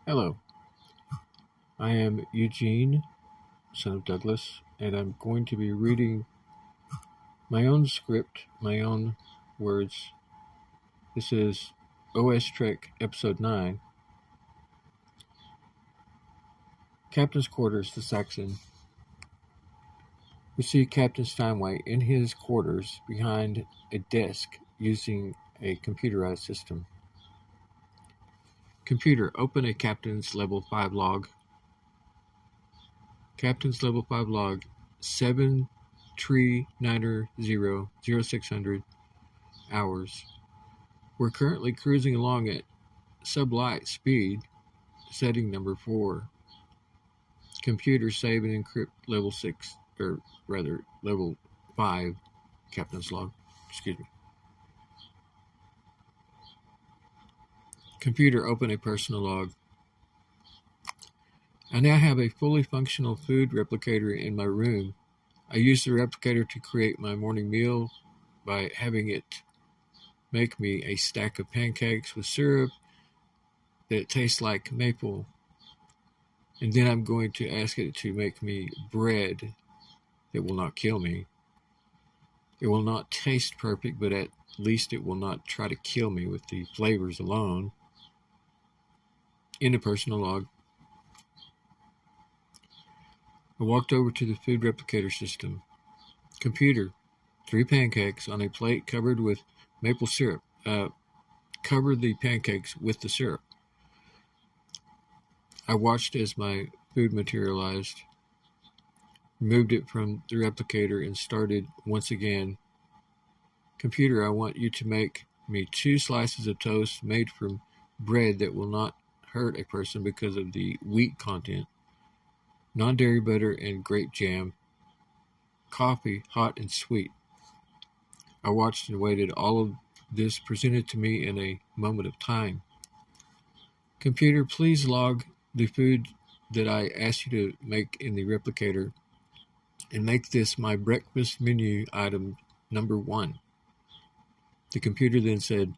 Hello, I am Eugene, son of Douglas, and I'm going to be reading my own script, my own words. This is OS Trek Episode 9, Captain's Quarters, the Saxon. We see Captain Steinway in his quarters behind a desk using a computerized system. Computer, open a Captain's Level 5 log. Captain's Level 5 log 739000600 hours. We're currently cruising along at sublight speed, setting number 4. Computer save and encrypt level 6, or rather level 5 Captain's log. Excuse me. Computer open a personal log. I now have a fully functional food replicator in my room. I use the replicator to create my morning meal by having it make me a stack of pancakes with syrup that tastes like maple. And then I'm going to ask it to make me bread that will not kill me. It will not taste perfect, but at least it will not try to kill me with the flavors alone. In a personal log. I walked over to the food replicator system. Computer, 3 pancakes on a plate covered with maple syrup. Cover the pancakes with the syrup. I watched as my food materialized, removed it from the replicator, and started once again. Computer, I want you to make me 2 slices of toast made from bread that will not hurt a person because of the wheat content, non-dairy butter and grape jam, coffee, hot and sweet. I watched and waited, all of this presented to me in a moment of time. Computer, please log the food that I asked you to make in the replicator and make this my breakfast menu item number 1. The computer then said,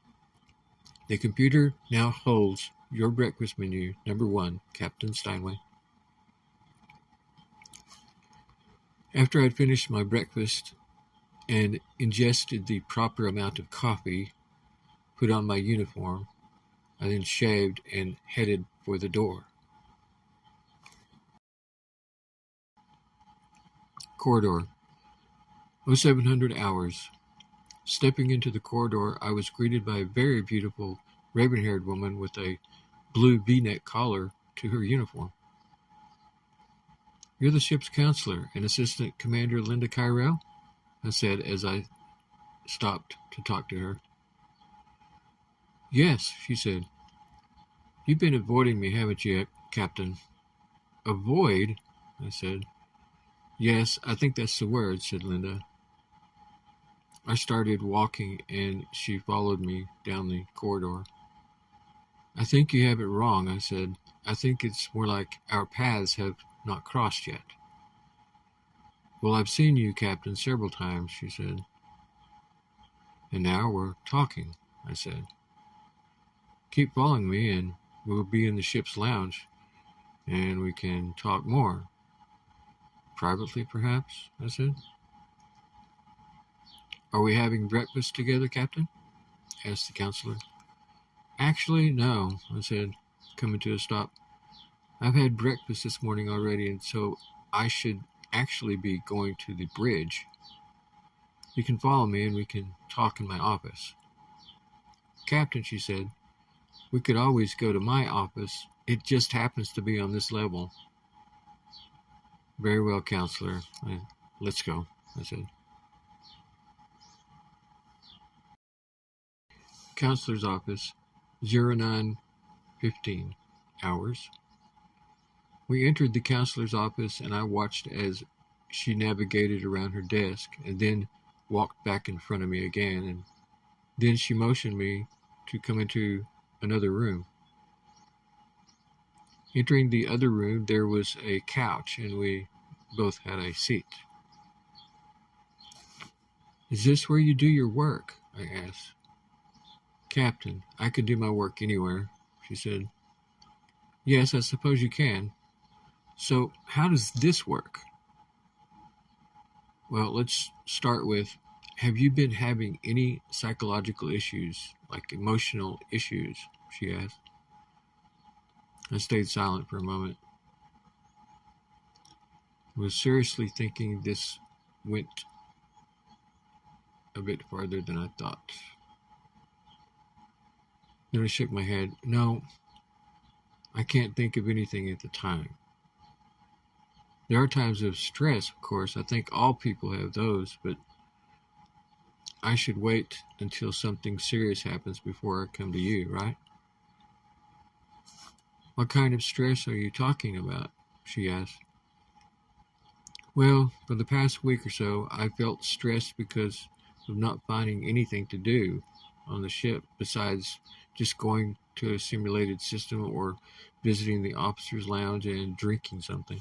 the computer now holds your breakfast menu number 1, Captain Steinway. After I'd finished my breakfast and ingested the proper amount of coffee, put on my uniform, I then shaved and headed for the door. Corridor, 0700 hours. Stepping into the corridor, I was greeted by a very beautiful raven-haired woman with a blue V-neck collar to her uniform. You're the ship's counselor and Assistant Commander Linda Kyrell? I said as I stopped to talk to her. Yes, she said. You've been avoiding me, haven't you, Captain? Avoid? I said. Yes, I think that's the word, said Linda. I started walking and she followed me down the corridor. I think you have it wrong, I said. I think it's more like our paths have not crossed yet. Well, I've seen you, Captain, several times, she said. And now we're talking, I said. Keep following me and we'll be in the ship's lounge and we can talk more. Privately, perhaps, I said. Are we having breakfast together, Captain? Asked the counselor. Actually, no, I said, coming to a stop. I've had breakfast this morning already, and so I should actually be going to the bridge. You can follow me and we can talk in my office. Captain, she said, we could always go to my office. It just happens to be on this level. Very well, counselor. Let's go, I said. Counselor's office, 0915 hours. We entered the counselor's office and I watched as she navigated around her desk and then walked back in front of me again, and then she motioned me to come into another room. Entering the other room, there was a couch and we both had a seat. Is this where you do your work? I asked. Captain, I could do my work anywhere, she said. Yes, I suppose you can. So, how does this work? Well, let's start with, have you been having any psychological issues, like emotional issues? She asked. I stayed silent for a moment. I was seriously thinking this went a bit farther than I thought. Then I shook my head. No, I can't think of anything at the time. There are times of stress, of course. I think all people have those, but I should wait until something serious happens before I come to you, right? What kind of stress are you talking about? She asked. Well, for the past week or so, I felt stressed because of not finding anything to do on the ship besides just going to a simulated system or visiting the officers' lounge and drinking something.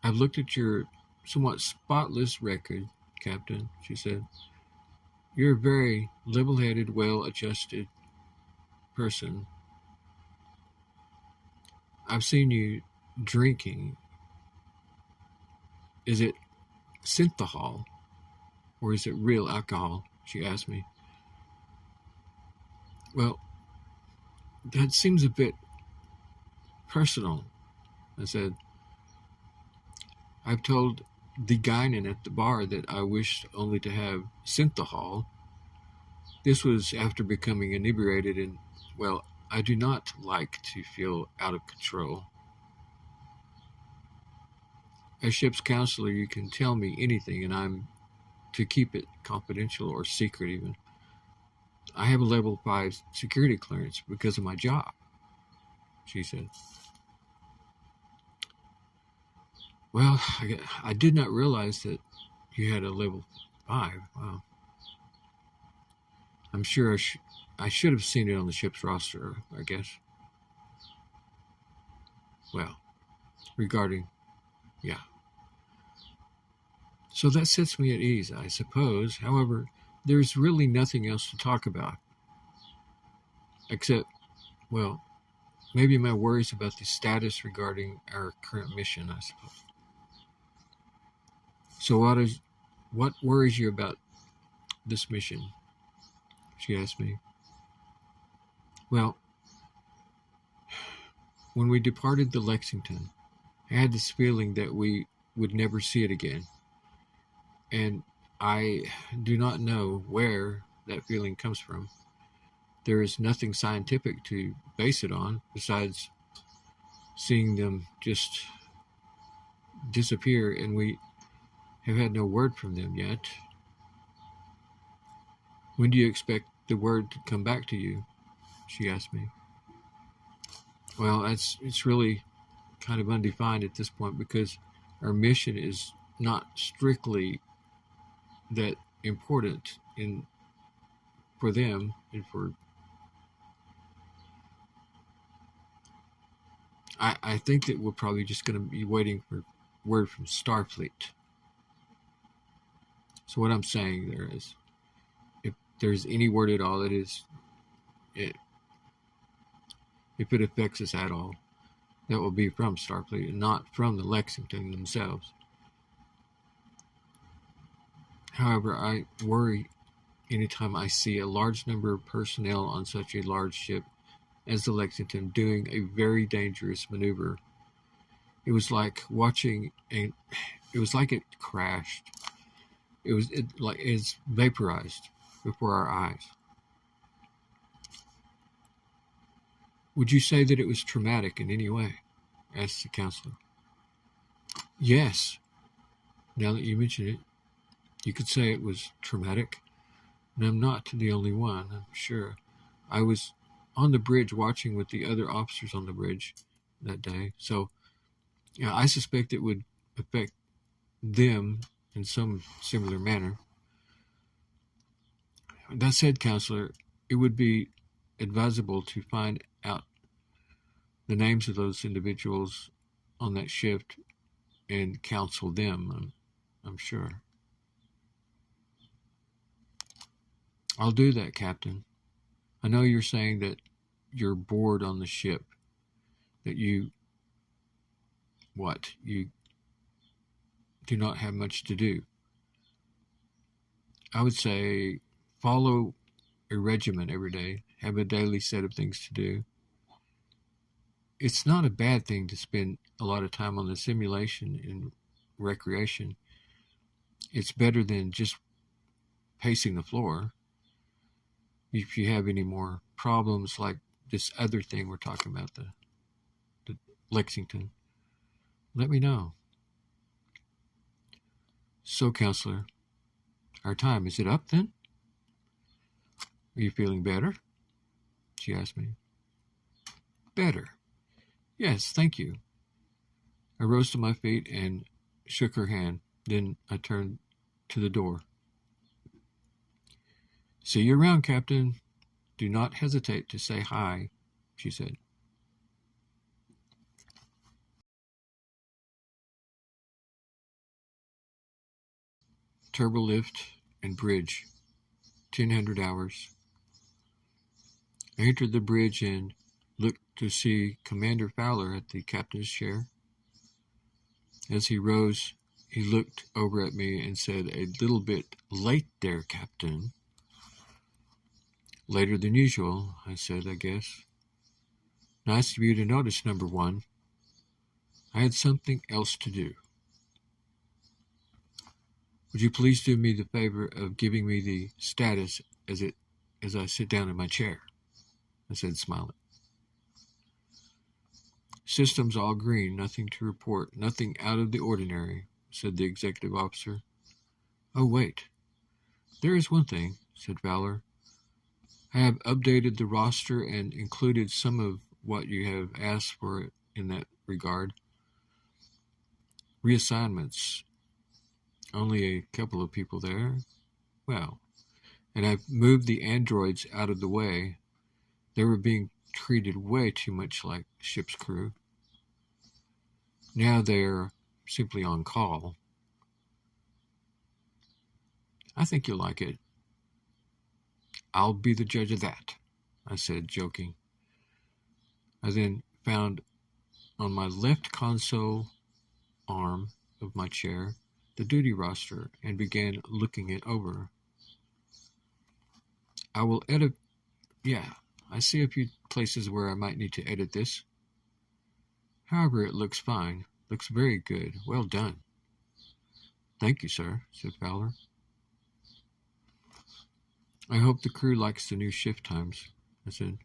I've looked at your somewhat spotless record, Captain, she said. You're a very level-headed, well-adjusted person. I've seen you drinking. Is it synthahol or is it real alcohol? She asked me. Well, that seems a bit personal, I said. I've told the Guinan at the bar that I wished only to have synthahol. This was after becoming inebriated, and, well, I do not like to feel out of control. As ship's counselor, you can tell me anything, and I'm to keep it confidential or secret even. I have a level 5 security clearance because of my job, she said. Well, I did not realize that you had a level 5. Wow. I'm sure I should have seen it on the ship's roster, I guess. Well, regarding, yeah. So that sets me at ease, I suppose. However, there's really nothing else to talk about. Except, well, maybe my worries about the status regarding our current mission, I suppose. So what worries you about this mission? She asked me. Well, when we departed the Lexington, I had this feeling that we would never see it again. And I do not know where that feeling comes from. There is nothing scientific to base it on besides seeing them just disappear, and we have had no word from them yet. When do you expect the word to come back to you? She asked me. Well, it's really kind of undefined at this point because our mission is not strictly that important for them and for I think that we're probably just going to be waiting for word from Starfleet. So what I'm saying there is, if there's any word at all, if it affects us at all, that will be from Starfleet and not from the Lexington themselves. However, I worry anytime I see a large number of personnel on such a large ship as the Lexington doing a very dangerous maneuver. It was like it was like it crashed. It's vaporized before our eyes. Would you say that it was traumatic in any way? Asked the counselor. Yes. Now that you mention it, you could say it was traumatic. And I'm not the only one, I'm sure. I was on the bridge watching with the other officers on the bridge that day. So, yeah, I suspect it would affect them in some similar manner. That said, counselor, it would be advisable to find out the names of those individuals on that shift and counsel them, I'm sure. I'll do that, Captain. I know you're saying that you're bored on the ship, that you do not have much to do. I would say follow a regimen every day. Have a daily set of things to do. It's not a bad thing to spend a lot of time on the simulation and recreation. It's better than just pacing the floor. If you have any more problems like this other thing we're talking about, the Lexington, let me know. So, counselor, our time, is it up then? Are you feeling better? She asked me. Better. Yes, thank you. I rose to my feet and shook her hand. Then I turned to the door. See you around, Captain. Do not hesitate to say hi, she said. Turbolift and bridge, 1000 hours. I entered the bridge and looked to see Commander Fowler at the captain's chair. As he rose, he looked over at me and said, "A little bit late there, Captain." "Later than usual," I said, "I guess." "Nice of you to notice, number one. I had something else to do." "Would you please do me the favor of giving me the status as I sit down in my chair?" I said, smiling. "Systems all green, nothing to report, nothing out of the ordinary," said the executive officer. "Oh, wait. There is one thing," said Fowler. "I have updated the roster and included some of what you have asked for in that regard. Reassignments. Only a couple of people there. Well, and I've moved the androids out of the way. They were being treated way too much like ship's crew. Now they're simply on call. I think you'll like it." "I'll be the judge of that," I said, joking. I then found on my left console arm of my chair the duty roster and began looking it over. "I will edit. Yeah, I see a few places where I might need to edit this. However, it looks fine. Looks very good. Well done." "Thank you, sir," said Fowler. "I hope the crew likes the new shift times," I said.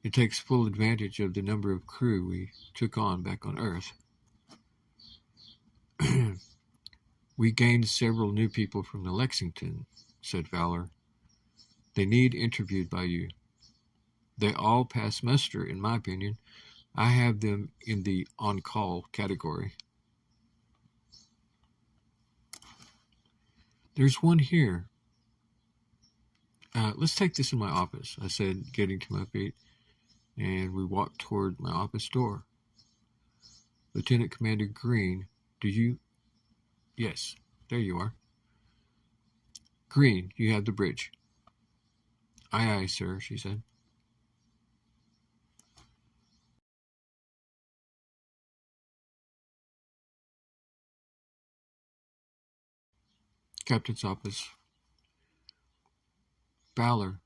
"It takes full advantage of the number of crew we took on back on Earth." "We gained several new people from the Lexington," said Fowler. "They need interviewed by you. They all pass muster, in my opinion. I have them in the on-call category." "There's one here. Let's take this in my office," I said, getting to my feet, and we walked toward my office door. "Lieutenant Commander Green, do you—" "Yes, there you are." "Green, you have the bridge." "Aye, aye, sir," she said. Captain's office. Fowler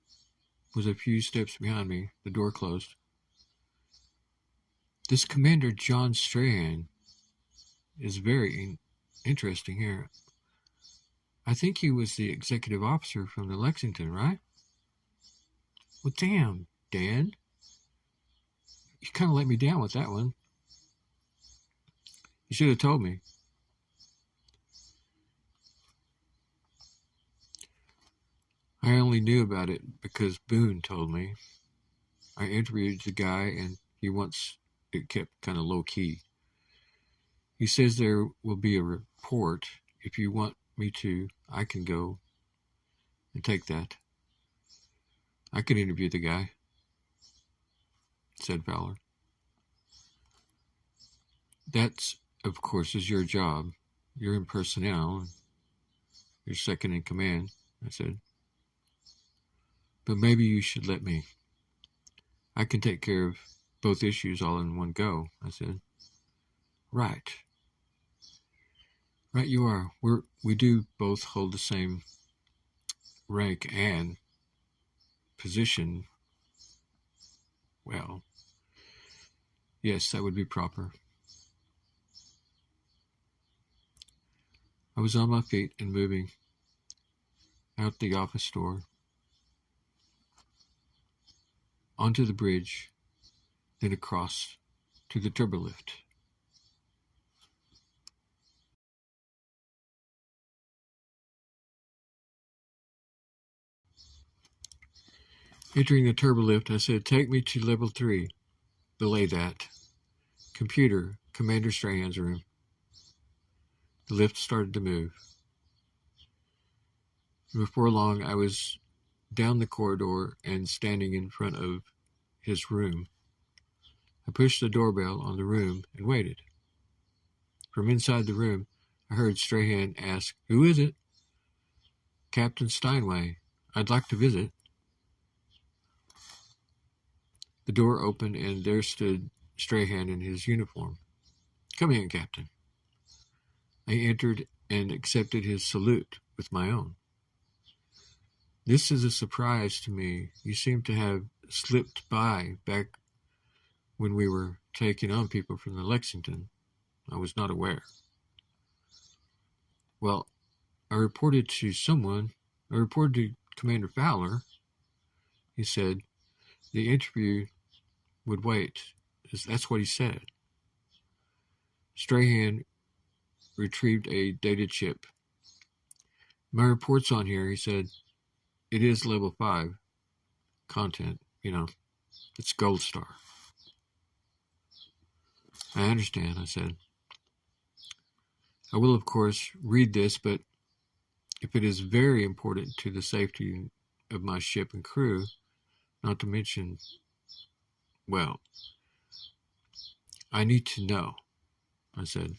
was a few steps behind me. The door closed. "This Commander John Strahan is very interesting here. I think he was the executive officer from the Lexington, right?" "Well, damn, Dan. You kind of let me down with that one. You should have told me." "I only knew about it because Boone told me. I interviewed the guy, and he wants it kept kind of low-key. He says there will be a report. If you want me to, I can go and take that. I could interview the guy," said Fowler. "That, of course, is your job. You're in personnel. You're second in command," I said. "But maybe you should let me." I can take care of both issues all in one go, I said. Right. Right you are. We do both hold the same rank and position. Well, yes, that would be proper. I was on my feet and moving out the office door, onto the bridge, then across to the turbolift. Entering the turbolift, I said, "Take me to level 3. Belay that. Computer, Commander Strahan's room." The lift started to move. Before long, I was down the corridor and standing in front of his room. I pushed the doorbell on the room and waited. From inside the room, I heard Strahan ask, "Who is it?" "Captain Steinway. I'd like to visit." The door opened and there stood Strahan in his uniform. "Come in, Captain." I entered and accepted his salute with my own. "This is a surprise to me. You seem to have slipped by back when we were taking on people from the Lexington. I was not aware." "Well, I reported to someone. I reported to Commander Fowler." He said the interview would wait. That's what he said. Strahan retrieved a data chip. "My report's on here," he said. "It is level 5 content. It's Gold Star." "I understand," I said. "I will, of course, read this, but if it is very important to the safety of my ship and crew, not to mention, well, I need to know," I said.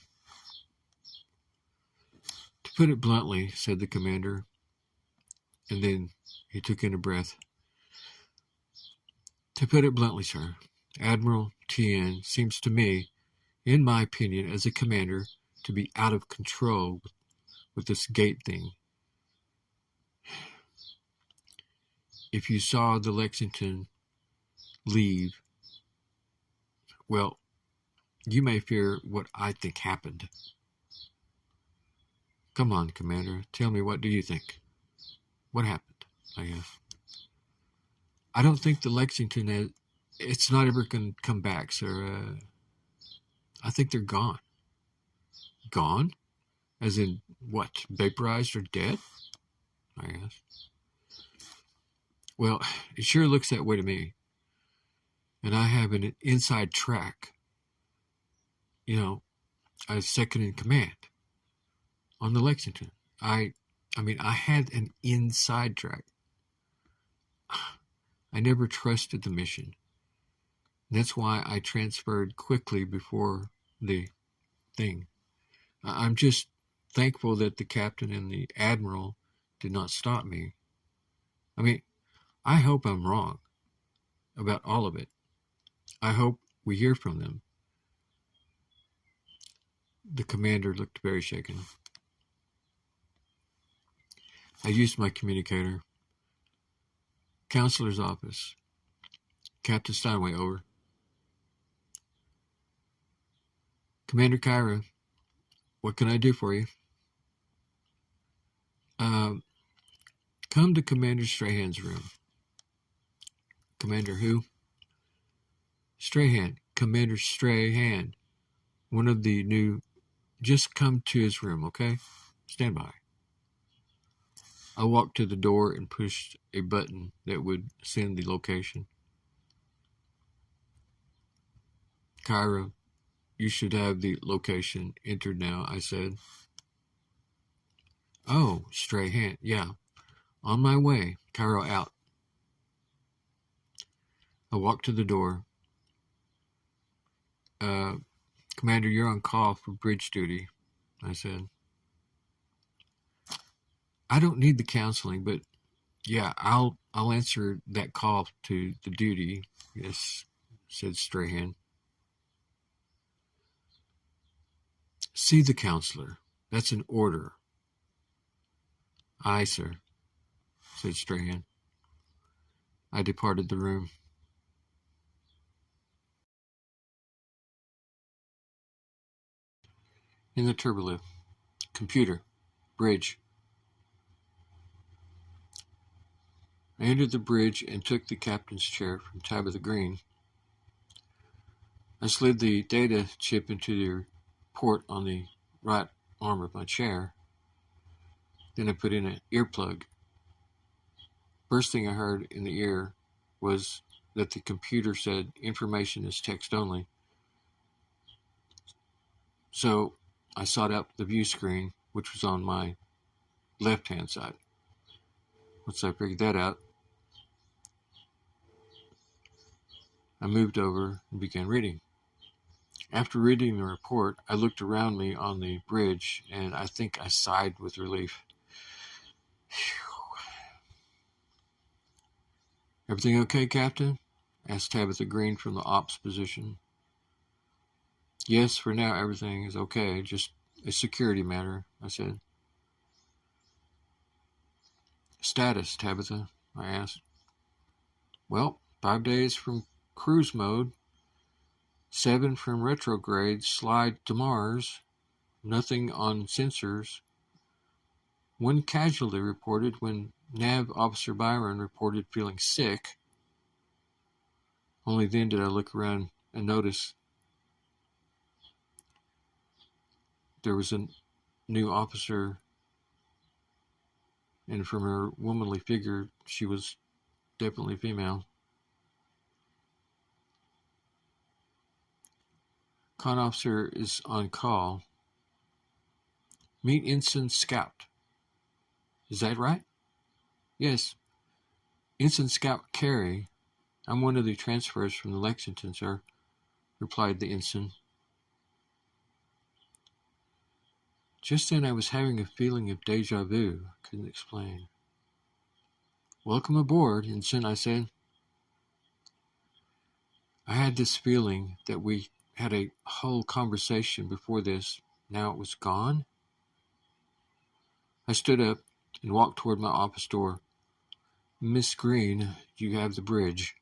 "To put it bluntly," said the commander, and then he took in a breath. "To put it bluntly, sir, Admiral Tien seems to me, in my opinion as a commander, to be out of control with this gate thing. If you saw the Lexington leave, well, you may fear what I think happened." "Come on, Commander, tell me, what do you think? What happened?" I asked. "I don't think the Lexington it's not ever going to come back, sir. I think they're gone." "Gone? As in what, vaporized or dead?" I asked. "Well, it sure looks that way to me. And I have an inside track. I was second in command on the Lexington. I had an inside track. I never trusted the mission. That's why I transferred quickly before the thing. I'm just thankful that the captain and the admiral did not stop me. I hope I'm wrong about all of it. I hope we hear from them." The commander looked very shaken. I used my communicator. "Counselor's office. Captain Steinway, over." "Commander Kyra, what can I do for you?" Come to Commander Strahan's room." "Commander who?" "Strahan. Commander Strahan. One of the new... Just come to his room, okay? Stand by." I walked to the door and pushed a button that would send the location. "Kyra, you should have the location entered now," I said. "Oh, Strahan. Yeah. On my way. Kyra out." I walked to the door. "Commander, you're on call for bridge duty," I said. "I don't need the counseling, but Yeah, I'll answer that call to the duty. Yes, said Strahan. See the counselor. That's an order. Aye, sir, said Strahan. I departed the room. In the turbolift. Computer. Bridge. I entered the bridge and took the captain's chair from Tabitha Green. I slid the data chip into the port on the right arm of my chair. Then I put in an earplug. First thing I heard in the ear was that the computer said information is text only. So I sought out the view screen, which was on my left-hand side. Once I figured that out, I moved over and began reading. After reading the report, I looked around me on the bridge, and I think I sighed with relief. Phew. Everything okay, Captain? Asked Tabitha Green from the ops position. Yes, for now everything is okay, just a security matter, I said. Status, Tabitha, I asked. Well, 5 days from cruise mode, 7 from retrograde slide to Mars, nothing on sensors. 1 casualty reported when Nav Officer Byron reported feeling sick. Only then did I look around and notice there was a new officer, and from her womanly figure, she was definitely female. Con officer is on call. Meet Ensign Scout. Is that right? Yes. Ensign Scout Carey. I'm one of the transfers from the Lexington, sir, replied the ensign. Just then I was having a feeling of deja vu. I couldn't explain. Welcome aboard, Ensign, I said. I had this feeling that we had a whole conversation before this. Now it was gone. I stood up and walked toward my office door. Miss Green, you have the bridge.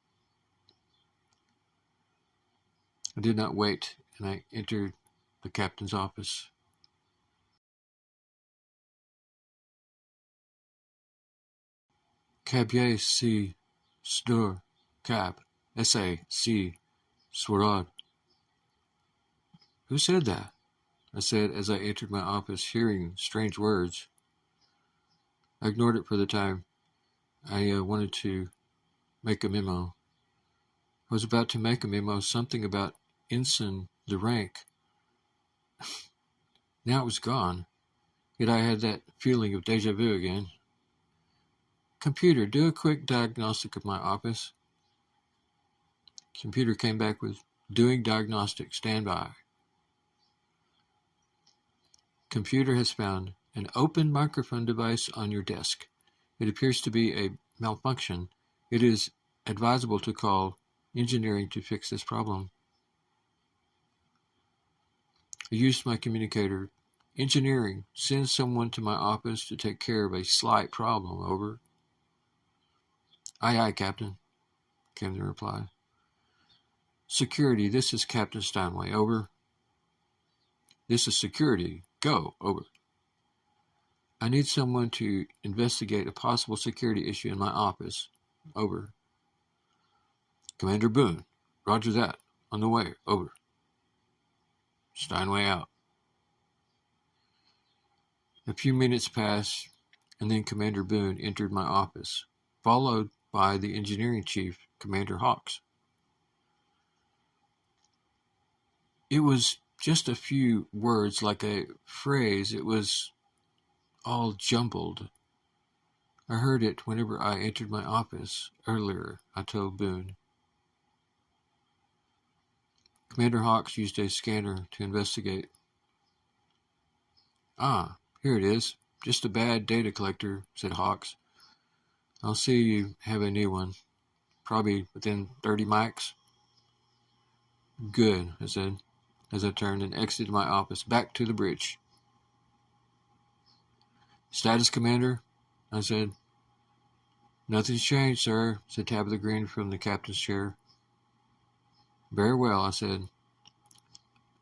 I did not wait, and I entered the captain's office. Cabye C. Stur. Cab. S.A. C. Swarad. Who said that? I said as I entered my office, hearing strange words. I ignored it for the time. I wanted to make a memo. I was about to make a memo, something about ensign, the rank. Now it was gone, yet I had that feeling of deja vu again. Computer, do a quick diagnostic of my office. Computer came back with, doing diagnostic, stand by. Computer has found an open microphone device on your desk. It appears to be a malfunction. It is advisable to call engineering to fix this problem. I used my communicator. Engineering, send someone to my office to take care of a slight problem, over. Aye, aye, Captain, came the reply. Security, this is Captain Steinway, over. This is security, go, over. I need someone to investigate a possible security issue in my office, over. Commander Boone, roger that, on the way, over. Steinway out. A few minutes passed, and then Commander Boone entered my office, followed by the engineering chief, Commander Hawks. It was just a few words, like a phrase. It was all jumbled. I heard it whenever I entered my office earlier, I told Boone. Commander Hawks used a scanner to investigate. Ah, here it is. Just a bad data collector, said Hawks. I'll see you have a new one, probably within 30 mics. Good, I said, as I turned and exited my office back to the bridge. Status, Commander? I said. Nothing's changed, sir, said Tabitha Green from the captain's chair. Very well, I said.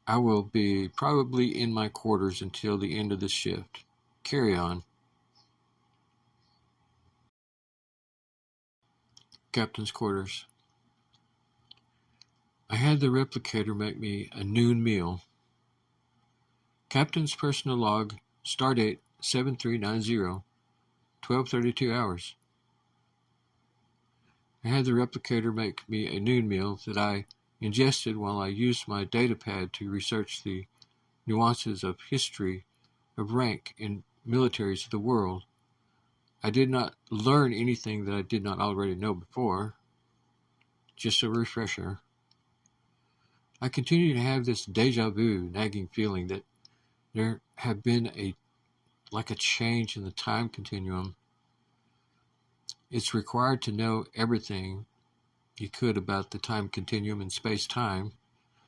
I will be probably in my quarters until the end of this shift. Carry on. Captain's quarters. I had the replicator make me a noon meal. Captain's personal log, stardate 7390, 12:32 hours. I had the replicator make me a noon meal that I ingested while I used my datapad to research the nuances of history of rank in militaries of the world. I did not learn anything that I did not already know before. Just a refresher. I continue to have this deja vu nagging feeling that there had been a change in the time continuum. It's required to know everything you could about the time continuum and space-time.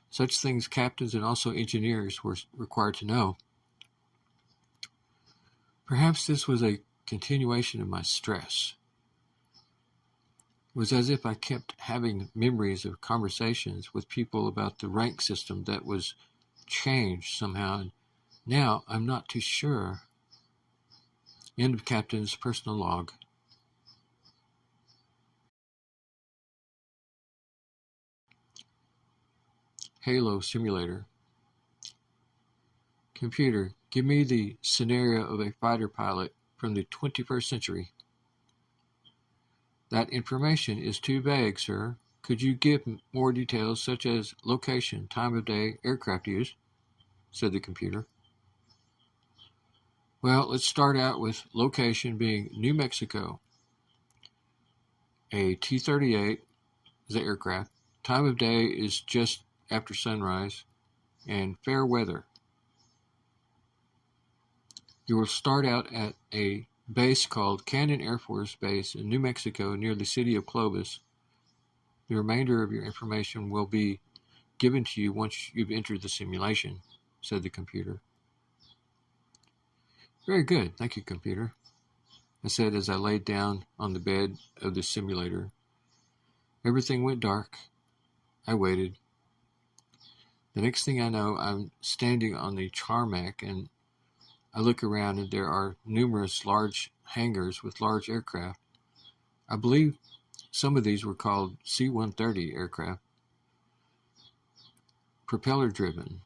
Such things captains and also engineers were required to know. Perhaps this was a continuation of my stress. It was as if I kept having memories of conversations with people about the rank system that was changed somehow, and now I'm not too sure. End of Captain's personal log. Halo Simulator. Computer, give me the scenario of a fighter pilot from the 21st century. That information is too vague, sir. Could you give more details such as location, time of day, aircraft use? Said the computer. Well, let's start out with location being New Mexico. A T-38 is the aircraft. Time of day is just after sunrise, and fair weather. You will start out at a base called Cannon Air Force Base in New Mexico near the city of Clovis. The remainder of your information will be given to you once you've entered the simulation, said the computer. Very good, thank you, computer, I said as I laid down on the bed of the simulator. Everything went dark. I waited. The next thing I know, I'm standing on the tarmac and I look around and there are numerous large hangars with large aircraft. I believe some of these were called C-130 aircraft, propeller driven.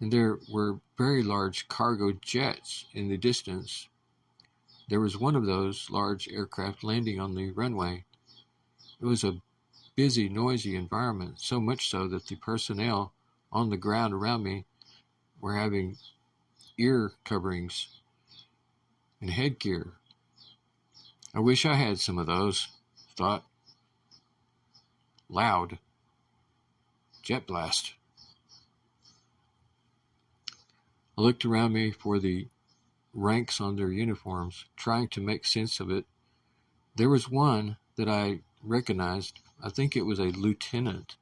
And there were very large cargo jets in the distance. There was one of those large aircraft landing on the runway. It was a busy, noisy environment, so much so that the personnel on the ground around me were having ear coverings and headgear. I wish I had some of those, thought. Loud. Jet blast. I looked around me for the ranks on their uniforms, trying to make sense of it. There was one that I recognized. I think it was a lieutenant.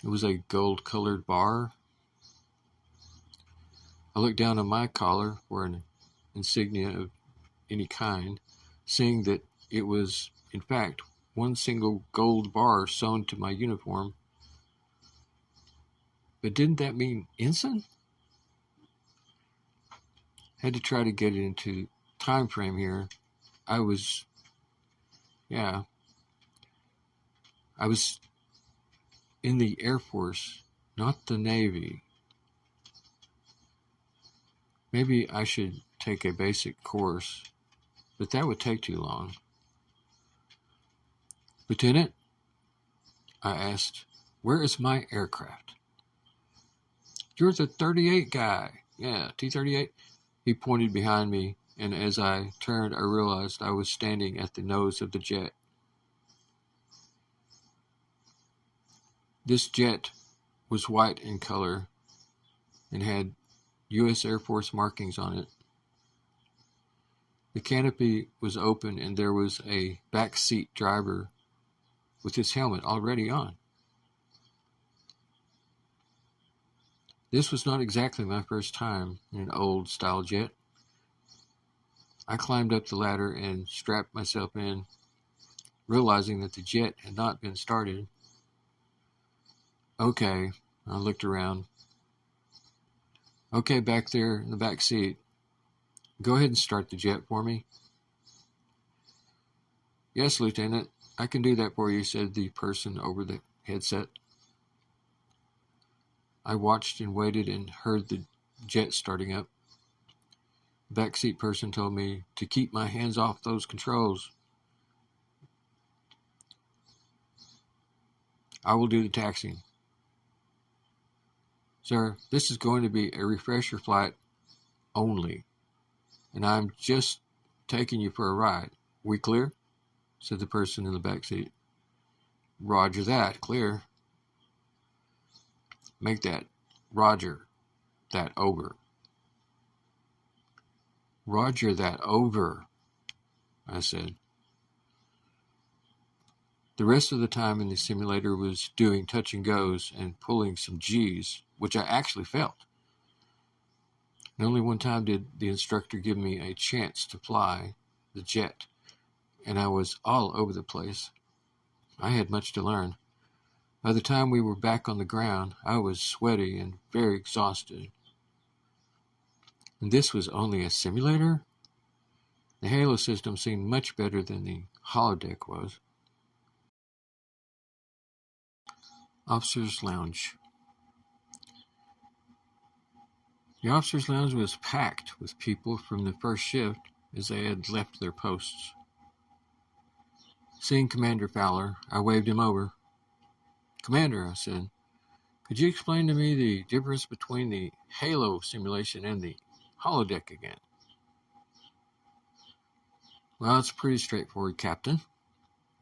It was a gold-colored bar. I looked down on my collar for an insignia of any kind, seeing that it was, in fact, one single gold bar sewn to my uniform. But didn't that mean ensign? Had to try to get it into time frame here. I was in the Air Force, not the Navy. Maybe I should take a basic course, but that would take too long. Lieutenant, I asked, where is my aircraft? You're the 38 guy. Yeah, T-38. He pointed behind me, and as I turned, I realized I was standing at the nose of the jet. This jet was white in color and had U.S. Air Force markings on it. The canopy was open and there was a back seat driver with his helmet already on. This was not exactly my first time in an old-style jet. I climbed up the ladder and strapped myself in, realizing that the jet had not been started. Okay, I looked around. Okay, back there in the back seat. Go ahead and start the jet for me. Yes, Lieutenant, I can do that for you, said the person over the headset. I watched and waited and heard the jet starting up. The backseat person told me to keep my hands off those controls. I will do the taxiing. Sir, this is going to be a refresher flight only, and I'm just taking you for a ride. We clear? Said the person in the back seat. Roger that, clear. Make that Roger that over. Roger that over, I said. The rest of the time in the simulator was doing touch and goes and pulling some G's, which I actually felt. And only one time did the instructor give me a chance to fly the jet, and I was all over the place. I had much to learn. By the time we were back on the ground, I was sweaty and very exhausted. And this was only a simulator? The Halo system seemed much better than the holodeck was. Officers' Lounge. The officers' lounge was packed with people from the first shift as they had left their posts. Seeing Commander Fowler, I waved him over. Commander, I said, could you explain to me the difference between the Halo simulation and the holodeck again? Well, it's pretty straightforward, Captain.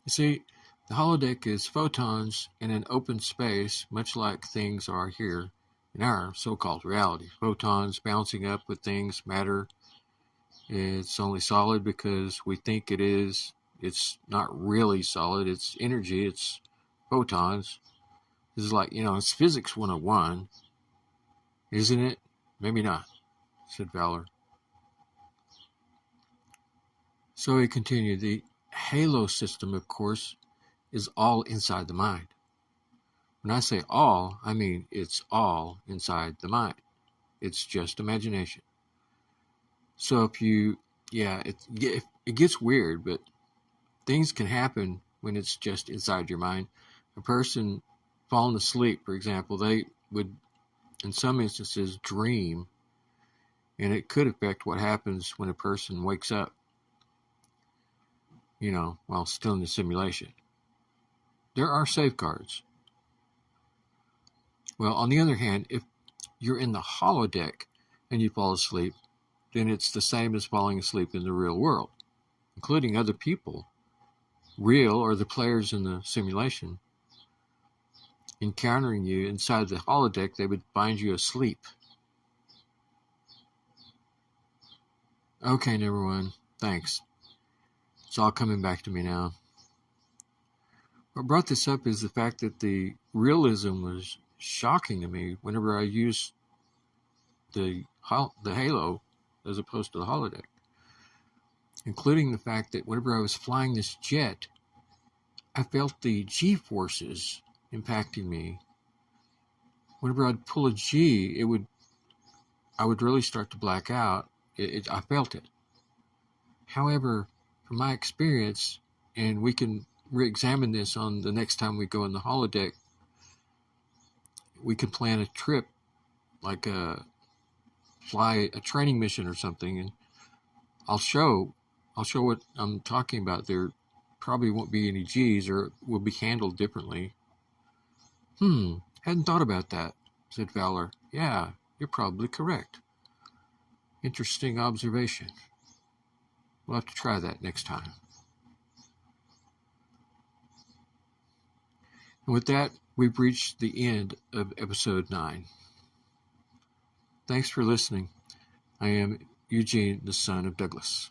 You see, the holodeck is photons in an open space, much like things are here in our so-called reality. Photons bouncing up with things, matter. It's only solid because we think it is. It's not really solid. It's energy. It's photons. This is like, it's physics 101. Isn't it? Maybe not, said Fowler. So he continued, the Halo system, of course, is all inside the mind. When I say all, I mean it's all inside the mind. It's just imagination. So if you, it gets weird, but things can happen when it's just inside your mind. A person falling asleep, for example, they would, in some instances, dream, and it could affect what happens when a person wakes up, while still in the simulation. There are safeguards. Well, on the other hand, if you're in the holodeck and you fall asleep, then it's the same as falling asleep in the real world, including other people, real or the players in the simulation. Encountering you inside the holodeck, they would find you asleep. Okay, never mind. Thanks. It's all coming back to me now. What brought this up is the fact that the realism was shocking to me whenever I used the Halo as opposed to the holodeck, including the fact that whenever I was flying this jet, I felt the G-forces impacting me. Whenever I'd pull a G, I would really start to black out. I felt it. However, from my experience, and we can re-examine this on the next time we go in the holodeck, we can plan a trip, like fly a training mission or something, and I'll show what I'm talking about. There probably won't be any G's, or it will be handled differently. Hadn't thought about that, said Fowler. Yeah, you're probably correct. Interesting observation. We'll have to try that next time. And with that, we've reached the end of episode 9. Thanks for listening. I am Eugene, the son of Douglas.